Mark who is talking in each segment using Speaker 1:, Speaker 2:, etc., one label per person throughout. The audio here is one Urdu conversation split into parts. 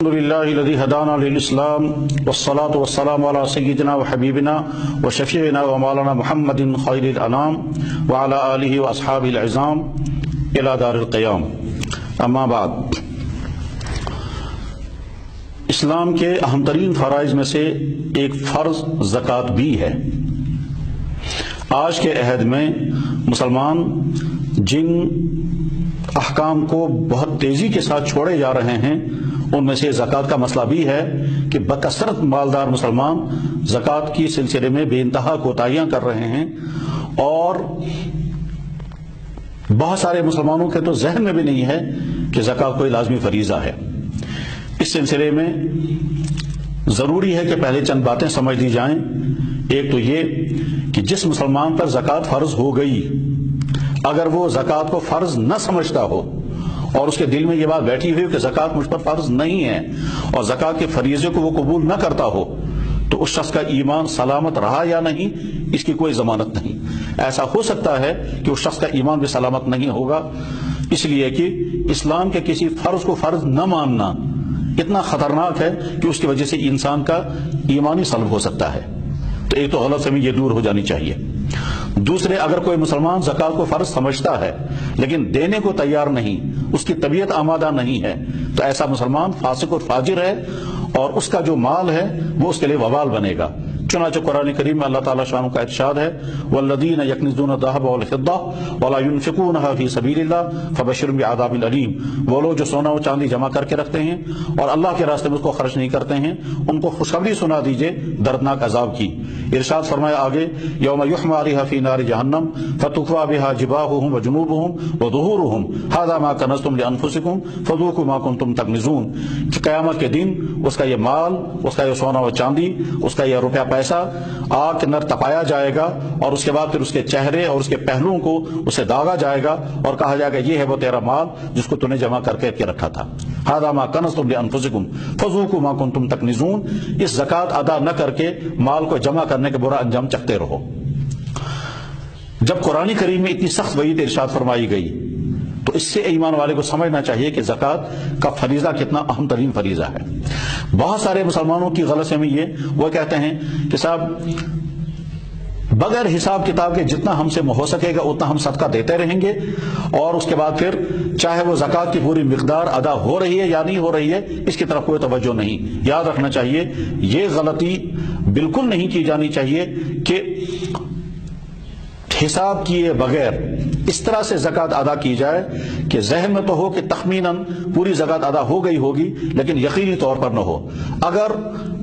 Speaker 1: الحمدللہ ہدانا للاسلام والصلاة والسلام علی سیدنا و حبیبنا و شفیعنا و مولانا محمد خیر الانام وعلی آلہ و اصحابہ العظام الی دار القیام. اما بعد، اسلام کے اہم ترین فرائض میں سے ایک فرض زکوٰۃ بھی ہے. آج کے عہد میں مسلمان جن احکام کو بہت تیزی کے ساتھ چھوڑے جا رہے ہیں ان میں سے زکوٰۃ کا مسئلہ بھی ہے کہ بکثرت مالدار مسلمان زکوٰۃ کی سلسلے میں بے انتہا کوتاہیاں کر رہے ہیں، اور بہت سارے مسلمانوں کے تو ذہن میں بھی نہیں ہے کہ زکوٰۃ کوئی لازمی فریضہ ہے. اس سلسلے میں ضروری ہے کہ پہلے چند باتیں سمجھ لی جائیں. ایک تو یہ کہ جس مسلمان پر زکوٰۃ فرض ہو گئی، اگر وہ زکوٰۃ کو فرض نہ سمجھتا ہو اور اس کے دل میں یہ بات بیٹھی ہوئی کہ زکوٰۃ مجھ پر فرض نہیں ہے اور زکوٰۃ کے فریضے کو وہ قبول نہ کرتا ہو، تو اس شخص کا ایمان سلامت رہا یا نہیں اس کی کوئی ضمانت نہیں. ایسا ہو سکتا ہے کہ اس شخص کا ایمان بھی سلامت نہیں ہوگا، اس لیے کہ اسلام کے کسی فرض کو فرض نہ ماننا اتنا خطرناک ہے کہ اس کی وجہ سے انسان کا ایمان ہی سلب ہو سکتا ہے. تو ایک تو غلط فہمی یہ دور ہو جانی چاہیے. دوسرے، اگر کوئی مسلمان زکوٰۃ کو فرض سمجھتا ہے لیکن دینے کو تیار نہیں، اس کی طبیعت آمادہ نہیں ہے، تو ایسا مسلمان فاسق اور فاجر ہے، اور اس کا جو مال ہے وہ اس کے لیے وبال بنے گا. چنانچہ قرآن کریم میں اللہ تعالیٰ شانہ کا ارشاد ہے، والذین یکنزون الذھب والفضہ ولا ينفقونها فی سبیل اللہ فبشرهم بعذاب الیم. وہ لوگ جو سونا و چاندی جمع کر کے رکھتے ہیں اور اللہ کے راستے میں اس کو خرچ نہیں کرتے ہیں، ان کو خوشخبری سنا دیجئے دردناک عذاب کی. ارشاد فرمایا آگے، یوم یحمى علیہا فی نار جہنم فتکوی بہا جباہہم وجنوبہم وظہورہم ھذا ما کنزتم لانفسکم فذوقوا ما کنتم تکنزون. کہ قیامت کے دن اس کا یہ مال، اس کا یہ سونا و چاندی، اس کا یہ روپیہ پیسہ آگ کے اندر تپایا جائے گا، اور اس کے بعد پھر اس کے چہرے اور اس کے پہلوؤں کو اسے داغا جائے گا اور کہا جائے گا یہ ہے وہ تیرا مال جس کو تو نے جمع کر کے رکھا تھا. ھذا ما کنزتم لانفسکم فذوقوا ما کنتم تکنزون. اس زکوٰۃ ادا نہ کر کے مال کو جمع کرنے کے برا انجام چکھتے رہو. جب قرآن کریم میں اتنی سخت وعید ارشاد فرمائی گئی تو اس سے ایمان والے کو سمجھنا چاہیے کہ زکوٰۃ کا فریضہ کتنا اہم ترین فریضہ ہے. بہت سارے مسلمانوں کی غلط فہمی یہ، وہ کہتے ہیں کہ صاحب بغیر حساب کتاب کے جتنا ہم سے ہو سکے گا اتنا ہم صدقہ دیتے رہیں گے، اور اس کے بعد پھر چاہے وہ زکوٰۃ کی پوری مقدار ادا ہو رہی ہے یا نہیں ہو رہی ہے اس کی طرف کوئی توجہ نہیں. یاد رکھنا چاہیے یہ غلطی بالکل نہیں کی جانی چاہیے کہ حساب کیے بغیر اس طرح سے زکوٰۃ ادا کی جائے کہ ذہن میں تو ہو کہ تخمیناً پوری زکوٰۃ ادا ہو گئی ہوگی لیکن یقینی طور پر نہ ہو. اگر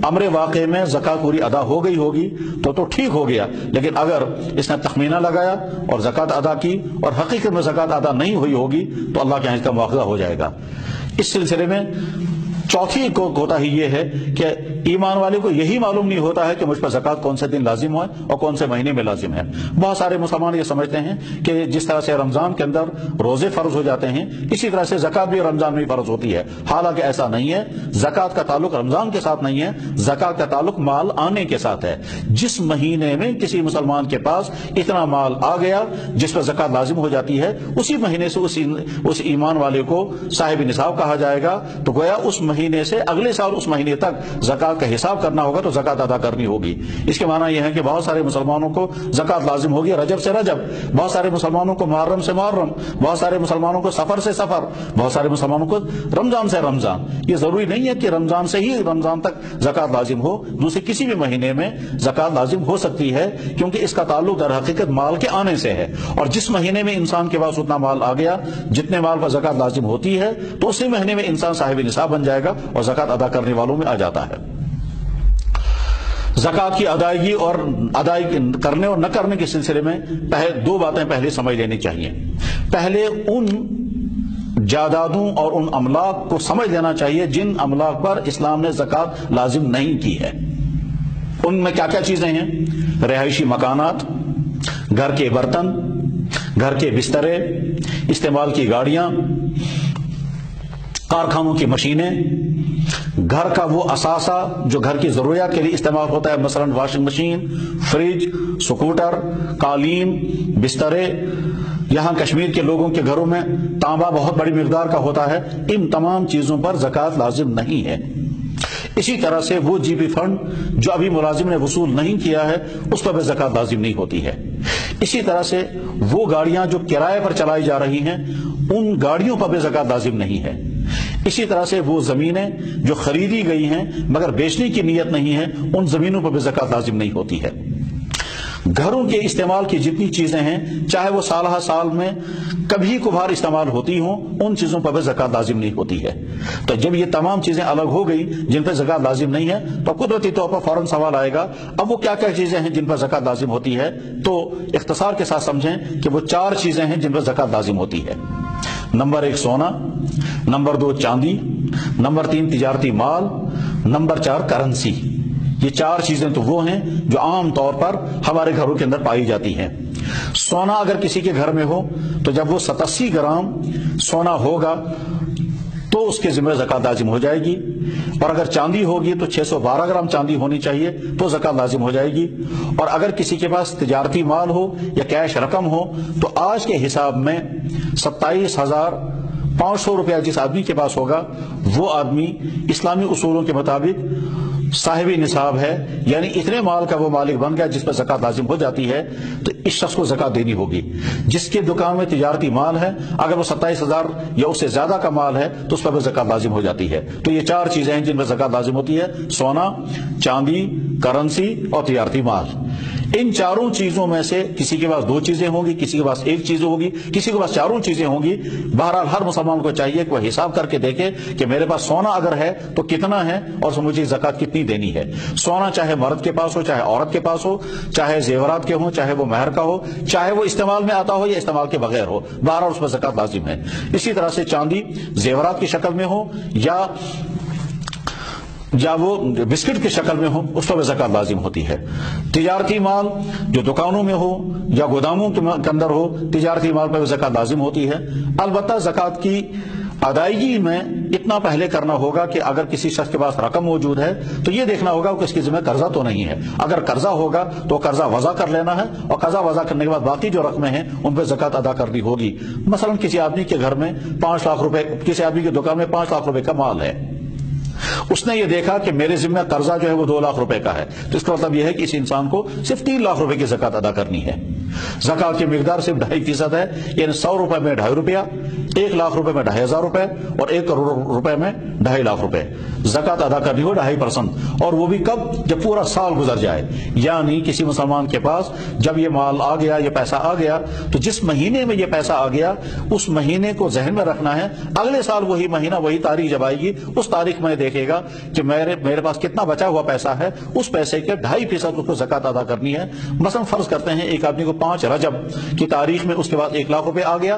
Speaker 1: امر واقع میں زکوٰۃ پوری ادا ہو گئی ہوگی تو ٹھیک ہو گیا، لیکن اگر اس نے تخمینہ لگایا اور زکوٰۃ ادا کی اور حقیقت میں زکوٰۃ ادا نہیں ہوئی ہوگی تو اللہ کے یہاں اس کا مواخذہ ہو جائے گا. اس سلسلے میں چوتھی کوتاہی یہ ہے کہ ایمان والے کو یہی معلوم نہیں ہوتا ہے کہ مجھ پر زکوٰۃ کون سے دن لازم ہے اور کون سے مہینے میں لازم ہے. بہت سارے مسلمان یہ سمجھتے ہیں کہ جس طرح سے رمضان کے اندر روزے فرض ہو جاتے ہیں اسی طرح سے زکوٰۃ بھی رمضان میں فرض ہوتی ہے. حالانکہ ایسا نہیں ہے. زکوٰۃ کا تعلق رمضان کے ساتھ نہیں ہے، زکوٰۃ کا تعلق مال آنے کے ساتھ ہے. جس مہینے میں کسی مسلمان کے پاس اتنا مال آ گیا جس پر زکوٰۃ لازم ہو جاتی ہے، اسی مہینے سے اس ایمان والے کو صاحب نصاب کہا جائے گا. تو گویا اس مہینے سے اگلے سال اس مہینے تک زکوٰۃ کا حساب کرنا ہوگا تو زکوٰۃ ادا کرنی ہوگی. اس کے معنی یہ ہے کہ بہت سارے مسلمانوں کو زکوٰۃ لازم ہوگی رجب سے رجب، بہت سارے مسلمانوں کو محرم سے محرم، بہت سارے مسلمانوں کو سفر سے سفر، بہت سارے مسلمانوں کو رمضان سے رمضان. یہ ضروری نہیں ہے کہ رمضان سے ہی رمضان تک زکوٰۃ لازم ہو، دوسرے کسی بھی مہینے میں زکوٰۃ لازم ہو سکتی ہے، کیونکہ اس کا تعلق در حقیقت مال کے آنے سے ہے. اور جس مہینے میں انسان کے پاس اتنا مال آ گیا جتنے مال پر زکوٰۃ لازم ہوتی ہے تو اسی مہینے میں انسان صاحب نصاب بن جائے گا اور زکوٰۃ ادا کرنے والوں میں آ جاتا ہے. زکوٰۃ کی ادائیگی اور ادائیگی کرنے اور نہ کرنے کے سلسلے میں دو باتیں پہلے سمجھ لینی چاہیے. پہلے ان جائیدادوں اور ان املاک کو سمجھ لینا چاہیے جن املاک پر اسلام نے زکوٰۃ لازم نہیں کی ہے. ان میں کیا کیا چیزیں ہیں؟ رہائشی مکانات، گھر کے برتن، گھر کے بسترے، استعمال کی گاڑیاں، کارخانوں کی مشینیں، گھر کا وہ اثاثہ جو گھر کی ضروریات کے لیے استعمال ہوتا ہے، مثلا واشنگ مشین، فریج، سکوٹر، قالین، بسترے، یہاں کشمیر کے لوگوں کے گھروں میں تانبا بہت بڑی مقدار کا ہوتا ہے، ان تمام چیزوں پر زکوٰۃ لازم نہیں ہے۔ اسی طرح سے وہ جی پی فنڈ جو ابھی ملازم نے وصول نہیں کیا ہے اس پر بھی زکوٰۃ لازم نہیں ہوتی ہے۔ اسی طرح سے وہ گاڑیاں جو کرائے پر چلائی جا رہی ہیں ان گاڑیوں پر بھی زکوٰۃ لازم نہیں ہے۔ اسی طرح سے وہ زمینیں جو خریدی گئی ہیں مگر بیچنے کی نیت نہیں ہے ان زمینوں پر بھی زکوٰۃ لازم نہیں ہوتی ہے۔ گھروں کے استعمال کی جتنی چیزیں ہیں چاہے وہ سالہ سال میں کبھی کبھار استعمال ہوتی ہوں ان چیزوں پر بھی زکوٰۃ لازم نہیں ہوتی ہے۔ تو جب یہ تمام چیزیں الگ ہو گئی جن پر زکوٰۃ لازم نہیں ہے تو قدرتی طور پر فوراً سوال آئے گا اب وہ کیا کیا چیزیں ہیں جن پر زکوٰۃ لازم ہوتی ہے، تو اختصار کے ساتھ سمجھیں کہ وہ 4 چیزیں ہیں جن پر زکوٰۃ لازم ہوتی ہے۔ نمبر 1 سونا، نمبر 2 چاندی، نمبر 3 تجارتی مال، نمبر 4 کرنسی۔ یہ 4 چیزیں تو وہ ہیں جو عام طور پر ہمارے گھروں کے اندر پائی جاتی ہیں۔ سونا اگر کسی کے گھر میں ہو تو جب وہ 87 گرام سونا ہوگا تو اس کے ذمہ زکوٰۃ لازم ہو جائے گی، اور اگر چاندی ہوگی تو 612 گرام چاندی ہونی چاہیے تو زکوٰۃ لازم ہو جائے گی، اور اگر کسی کے پاس تجارتی مال ہو یا کیش رقم ہو تو آج کے حساب میں 27,500 روپیہ جس آدمی کے پاس ہوگا وہ آدمی اسلامی اصولوں کے مطابق صاحب نصاب ہے، یعنی اتنے مال کا وہ مالک بن گیا جس پر زکوٰۃ لازم ہو جاتی ہے، تو اس شخص کو زکوٰۃ دینی ہوگی۔ جس کے دکان میں تجارتی مال ہے اگر وہ 27,000 یا اس سے زیادہ کا مال ہے تو اس پر بھی زکوٰۃ لازم ہو جاتی ہے۔ تو یہ 4 چیزیں ہیں جن پر زکوٰۃ لازم ہوتی ہے: سونا، چاندی، کرنسی اور تجارتی مال۔ ان 4 چیزوں میں سے کسی کے پاس 2 چیزیں ہوں گی، کسی کے پاس 1 چیز ہوگی، کسی کے پاس 4 چیزیں ہوں گی۔ بہرحال ہر مسلمان کو چاہیے کہ وہ حساب کر کے دیکھے کہ میرے پاس سونا اگر ہے تو کتنا ہے اور مجھے زکوٰۃ کتنی دینی ہے۔ سونا چاہے مرد کے پاس ہو چاہے عورت کے پاس ہو، چاہے زیورات کے ہوں چاہے وہ مہر کا ہو، چاہے وہ استعمال میں آتا ہو یا استعمال کے بغیر ہو، بہرحال اس پر زکوٰۃ لازم ہے۔ اسی طرح سے چاندی زیورات کی شکل میں ہو یا وہ بسکٹ کی شکل میں ہو اس پر بھی زکوٰۃ لازم ہوتی ہے۔ تجارتی مال جو دکانوں میں ہو یا گوداموں کے اندر ہو تجارتی مال پر بھی زکوٰۃ لازم ہوتی ہے۔ البتہ زکوٰۃ کی ادائیگی میں اتنا پہلے کرنا ہوگا کہ اگر کسی شخص کے پاس رقم موجود ہے تو یہ دیکھنا ہوگا کہ اس کی ذمہ قرضہ تو نہیں ہے۔ اگر قرضہ ہوگا تو قرضہ وضع کر لینا ہے، اور قرضہ وضع کرنے کے بعد باقی جو رقمیں ہیں ان پہ زکوٰۃ ادا کرنی ہوگی۔ مثلا کسی آدمی کے گھر میں 5 لاکھ روپے، کسی آدمی کی دکان میں 5 لاکھ روپے کا مال ہے، اس نے یہ دیکھا کہ میرے ذمہ قرضہ جو ہے وہ 2 لاکھ روپے کا ہے، تو اس کا مطلب یہ ہے کہ اس انسان کو صرف 3 لاکھ روپے کی زکوٰۃ ادا کرنی ہے۔ زکوٰۃ کی مقدار صرف 2.5% ہے، یعنی 100 روپے میں 2.5 روپیہ، 1 لاکھ روپے میں 2,500 روپے اور 1 کروڑ روپے میں 2.5 لاکھ روپے زکوٰۃ ادا کرنی ہو 2.5%، اور وہ بھی کب؟ جب پورا سال گزر جائے۔ یعنی کسی مسلمان کے پاس جب یہ مال آ گیا، یہ پیسہ آ گیا، تو جس مہینے میں یہ پیسہ آ گیا اس مہینے کو ذہن میں رکھنا ہے، اگلے سال وہی مہینہ وہی تاریخ جب آئے گی اس تاریخ میں دیکھے گا کہ میرے پاس کتنا بچا ہوا پیسہ ہے، اس پیسے کے 2.5% اس کو زکوٰۃ ادا کرنی ہے۔ مثلا فرض کرتے ہیں ایک آدمی کو 5 رجب کی تاریخ میں اس کے بعد 1 لاکھ روپے آ گیا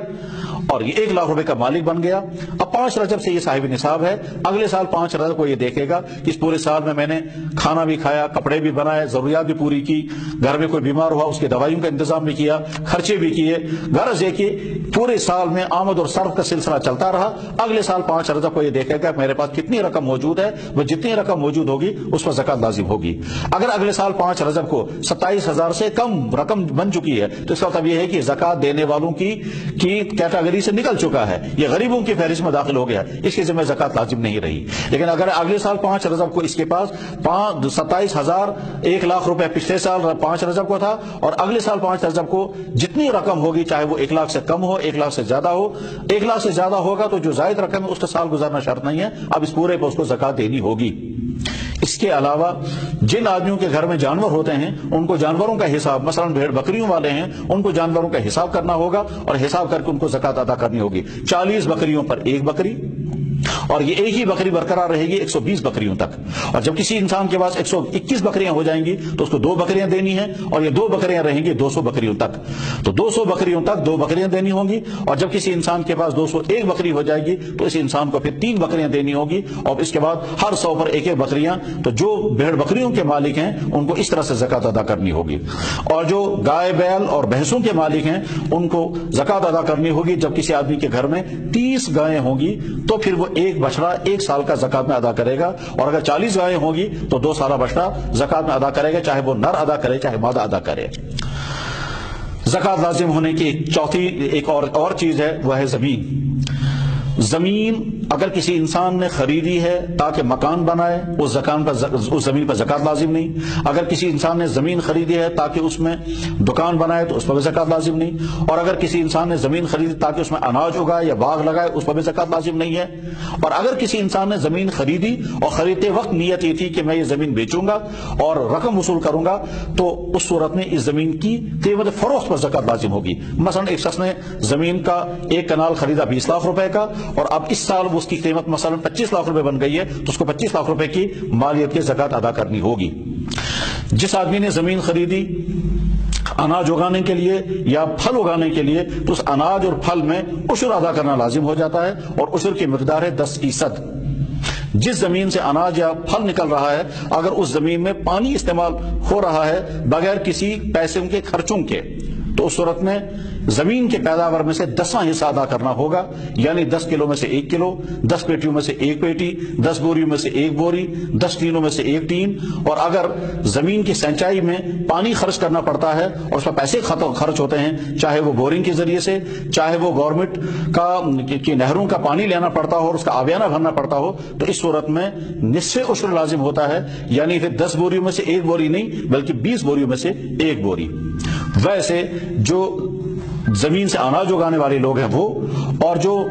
Speaker 1: اور یہ 1 لاکھ روپے کا مالک بن گیا۔ اب 5 رجب سے یہ صاحب نصاب ہے، اگلے سال 5 رجب کو یہ دیکھے گا کہ اس پورے سال میں نے کھانا بھی کھایا، کپڑے بھی بنائے، ضروریات بھی پوری کی، گھر میں کوئی بیمار ہوا اس کی دوائیوں کا انتظام بھی کیا، خرچے بھی کیے، غرض یہ کہ پورے سال میں آمد اور صرف کا سلسلہ چلتا رہا۔ اگلے سال 5 رجب کو یہ دیکھے گا میرے پاس کتنی رقم موجود ہے، وہ جتنی رقم موجود ہوگی اس پر زکوٰۃ لازم ہوگی۔ اگر اگلے سال 5 رجب کو 27,000 سے کم رقم بن چکی ہے تو اس کا مطلب یہ ہے کہ زکوٰۃ دینے والوں کی کیٹیگری سے نکل چکا ہے، یہ غریبوں کی فہرست میں داخل ہو گیا، اس کی ذمہ زکوٰۃ لازم نہیں رہی۔ لیکن اگر اگلے سال 5 رجب کو اس کے پاس 27,000 1 لاکھ روپے پچھلے سال 5 رجب کو تھا، اور اگلے سال 5 رجب کو جتنی رقم ہوگی چاہے وہ 1 لاکھ سے کم ہو 1 لاکھ سے زیادہ ہو، 1 لاکھ سے زیادہ ہوگا تو جو زائد رقم ہے اس کا سال گزارنا شرط نہیں ہے، اب اس پورے پر اس کو زکوٰۃ دینی ہوگی۔ اس کے علاوہ جن آدمیوں کے گھر میں جانور ہوتے ہیں ان کو جانوروں کا حساب، مثلا بھیڑ بکریوں والے ہیں ان کو جانوروں کا حساب کرنا ہوگا اور حساب کر کے ان کو زکوٰۃ ادا کرنی ہوگی۔ 40 بکریوں پر 1 بکری، اور یہ ایک ہی بکری برقرار رہے گی 120 بکریوں تک، اور جب کسی انسان کے پاس 121 بکریاں ہو جائیں گی تو اس کو 2 بکریاں دینی ہیں، اور یہ 2 بکریاں رہیں گی 200 بکریوں تک، تو 200 بکریوں تک 2 بکریاں دینی ہوں گی، اور جب کسی انسان کے پاس 201 بکری ہو جائے گی تو اس انسان کو پھر 3 بکریاں دینی ہوگی، اور اس کے بعد ہر 100 پر 1 بکریاں، تو جو بھیڑ بکریوں کے مالک ہیں ان کو اس طرح سے زکوٰۃ ادا کرنی ہوگی، اور جو گائے بیل اور بھینسوں کے مالک ہیں ان کو زکوٰۃ ادا کرنی ہوگی۔ جب کسی آدمی کے گھر میں 30 گائیں ہوں گی تو پھر وہ 1 بچڑا 1 سال کا زکوٰۃ میں ادا کرے گا، اور اگر 40 گائیں ہوں گی تو 2 سالہ بچڑا زکوٰۃ میں ادا کرے گا، چاہے وہ نر ادا کرے چاہے مادہ ادا کرے۔ زکات لازم ہونے کی چوتھی ایک اور چیز ہے، وہ ہے زمین۔ زمین اگر کسی انسان نے خریدی ہے تاکہ مکان بنائے، اس زمین پر زکات لازم نہیں۔ اگر کسی انسان نے زمین خریدی ہے تاکہ اس میں دکان بنائے تو اس پر بھی زکات لازم نہیں۔ اور اگر کسی انسان نے زمین خریدی تاکہ اس میں اناج اگائے یا باغ لگائے، اس پر بھی زکات لازم نہیں ہے۔ اور اگر کسی انسان نے زمین خریدی اور خریدتے وقت نیت یہ تھی کہ میں یہ زمین بیچوں گا اور رقم وصول کروں گا، تو اس صورت میں اس زمین کی قیمت فروخت پر زکات لازم ہوگی۔ مثلا ایک شخص نے زمین کا ایک کنال خریدا 20 لاکھ روپے کا، اور اب اس سال اس کی قیمت مثلا 25 لاکھ روپے بن گئی ہے، تو اس کو 25 لاکھ روپے کی مالیت کی زکات ادا کرنی ہوگی۔ جس آدمی نے زمین خریدی اناج اگانے کے لیے یا پھل اگانے کے لیے، تو اس اناج اور پھل میں عشر ادا کرنا لازم ہو جاتا ہے، اور عشر کی مقدار ہے 10%۔ جس زمین سے اناج یا پھل نکل رہا ہے، اگر اس زمین میں پانی استعمال ہو رہا ہے بغیر کسی پیسوں کے خرچوں کے، تو اس صورت میں زمین کے پیداوار میں سے 10واں حصہ ادا کرنا ہوگا، یعنی 10 کلو میں سے 1 کلو، 10 پیٹیوں میں سے 1 پیٹی، 10 بوریوں میں سے 1 بوری، 10 ٹینوں میں سے 1 ٹین۔ اور اگر زمین کی سینچائی میں پانی خرچ کرنا پڑتا ہے اور اس پر پیسے خرچ ہوتے ہیں، چاہے وہ بورنگ کے ذریعے سے، چاہے وہ گورنمنٹ کی نہروں کا پانی لینا پڑتا ہو اور اس کا آبیانہ بھرنا پڑتا ہو، تو اس صورت میں نصف عشر لازم ہوتا ہے، یعنی پھر 10 بوریوں میں سے 1 بوری نہیں بلکہ 20 بوریوں میں سے 1 بوری۔ ویسے جو زمین سے اناج اگانے والے لوگ ہیں وہ، اور جو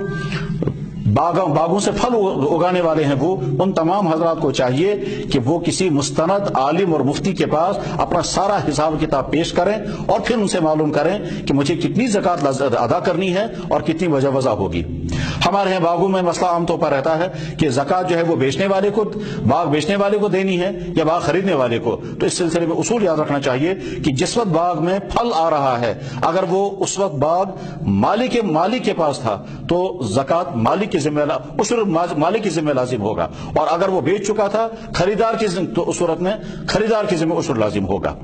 Speaker 1: باغوں سے پھل اگانے والے ہیں وہ، ان تمام حضرات کو چاہیے کہ وہ کسی مستند عالم اور مفتی کے پاس اپنا سارا حساب کتاب پیش کریں اور پھر ان سے معلوم کریں کہ مجھے کتنی زکات ادا کرنی ہے اور کتنی وجہ ہوگی۔ ہمارے یہاں باغوں میں مسئلہ عام طور پر رہتا ہے کہ زکات جو ہے وہ باغ بیچنے والے کو دینی ہے یا باغ خریدنے والے کو۔ تو اس سلسلے میں اصول یاد رکھنا چاہیے کہ جس وقت باغ میں پھل آ رہا ہے، اگر وہ اس وقت باغ مالک کے پاس تھا تو زکات مالک کے ذمہ لازم ہوگا، اور اگر وہ بیچ چکا تھا خریدار کی ذمہ، تو اس صورت میں خریدار کی ذمہ عشر لازم ہوگا۔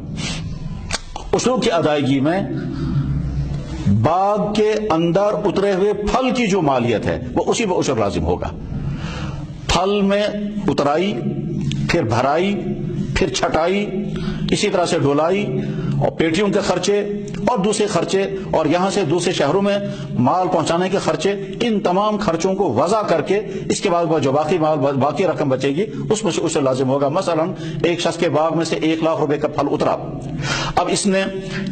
Speaker 1: عشر کی ادائیگی میں باغ کے اندر اترے ہوئے پھل کی جو مالیت ہے وہ اسی پر عشر لازم ہوگا۔ پھل میں اترائی، پھر بھرائی، پھر چھٹائی، اسی طرح سے ڈولائی اور پیٹیوں کے خرچے اور دوسرے خرچے، اور یہاں سے دوسرے شہروں میں مال پہنچانے کے خرچے، ان تمام خرچوں کو وضع کر کے اس کے بعد جو باقی رقم بچے گی اس میں سے عشر لازم ہوگا۔ مثلا ایک شخص کے باغ میں سے 1 لاکھ روپے کا پھل اترا، اب اس نے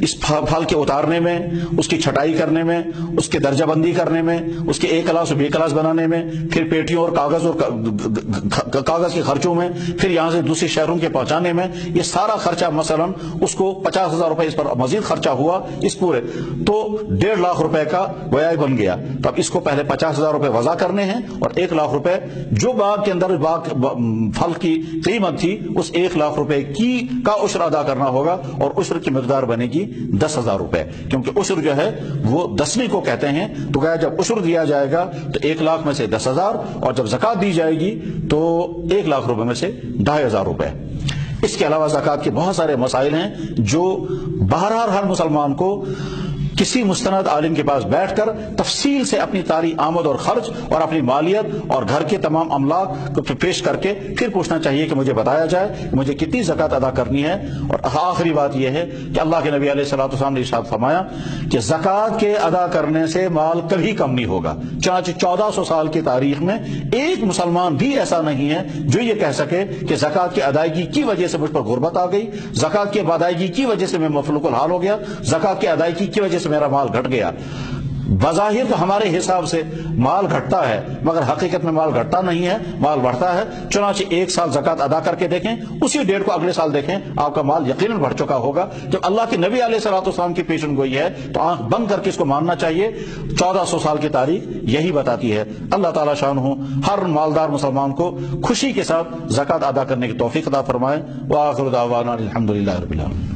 Speaker 1: اس پھل کے اتارنے میں، اس کی چھٹائی کرنے میں، اس کے درجہ بندی کرنے میں، اس کے ایک کلاس اور بے کلاس بنانے میں، پھر پیٹیوں اور کاغذ کے خرچوں میں، پھر یہاں سے دوسرے شہروں کے پہنچانے میں، یہ سارا خرچہ مثلا اس کو 50,000 روپے اس پر مزید خرچہ ہوا، اس پورے تو 1.5 لاکھ روپے کا گویا بن گیا۔ تو اب اس کو پہلے 50,000 روپے وضع کرنے ہیں، اور 1 لاکھ روپے جو باغ کے اندر پھل کی قیمت تھی اس 1 لاکھ روپے کا عشر ادا کرنا ہوگا، اور عشر کی مقدار بنے گی 10,000 روپے، کیونکہ عشر جو ہے وہ 10ویں کو کہتے ہیں۔ تو گویا جب عشر دیا جائے گا تو 1 لاکھ میں سے 10,000، اور جب زکات دی جائے گی تو 1 لاکھ روپے میں سے 2,500 روپے۔ اس کے علاوہ زکات کے بہت سارے مسائل ہیں جو بہرحال ہر مسلمان کو کسی مستند عالم کے پاس بیٹھ کر تفصیل سے اپنی ساری آمد اور خرچ اور اپنی مالیت اور گھر کے تمام املاک کو پیش کر کے پھر پوچھنا چاہیے کہ مجھے بتایا جائے کہ مجھے کتنی زکات ادا کرنی ہے۔ اور آخری بات یہ ہے کہ اللہ کے نبی علیہ الصلوۃ والسلام نے ارشاد فرمایا کہ زکات کے ادا کرنے سے مال کبھی کم نہیں ہوگا۔ چنانچہ 1400 سال کی تاریخ میں ایک مسلمان بھی ایسا نہیں ہے جو یہ کہہ سکے کہ زکات کی ادائیگی کی وجہ سے مجھ پر غربت آ گئی، زکات کی ادائیگی کی وجہ سے میں مفلوق الحال ہو گیا، زکات کی ادائیگی کی وجہ سے میرا مال گھٹ گیا۔ بظاہر تو ہمارے حساب سے مال گھٹتا ہے، مگر حقیقت میں مال گھٹتا نہیں ہے، مال بڑھتا ہے۔ چنانچہ 1 سال زکات ادا کر کے دیکھیں، اسی ڈیٹ کو اگلے سال دیکھیں، آپ کا مال یقیناً بڑھ چکا ہوگا۔ جب اللہ کے نبی علیہ الصلوۃ والسلام کی پیشن گوئی ہے تو آنکھ بند کر کے اس کو ماننا چاہیے۔ 1400 سال کی تاریخ یہی بتاتی ہے۔ اللہ تعالیٰ شان ہو ہر مالدار مسلمان کو خوشی کے ساتھ زکات ادا کرنے کی توفیق عطا فرمائے۔ وآخر دعوانا الحمدللہ رب العالمین۔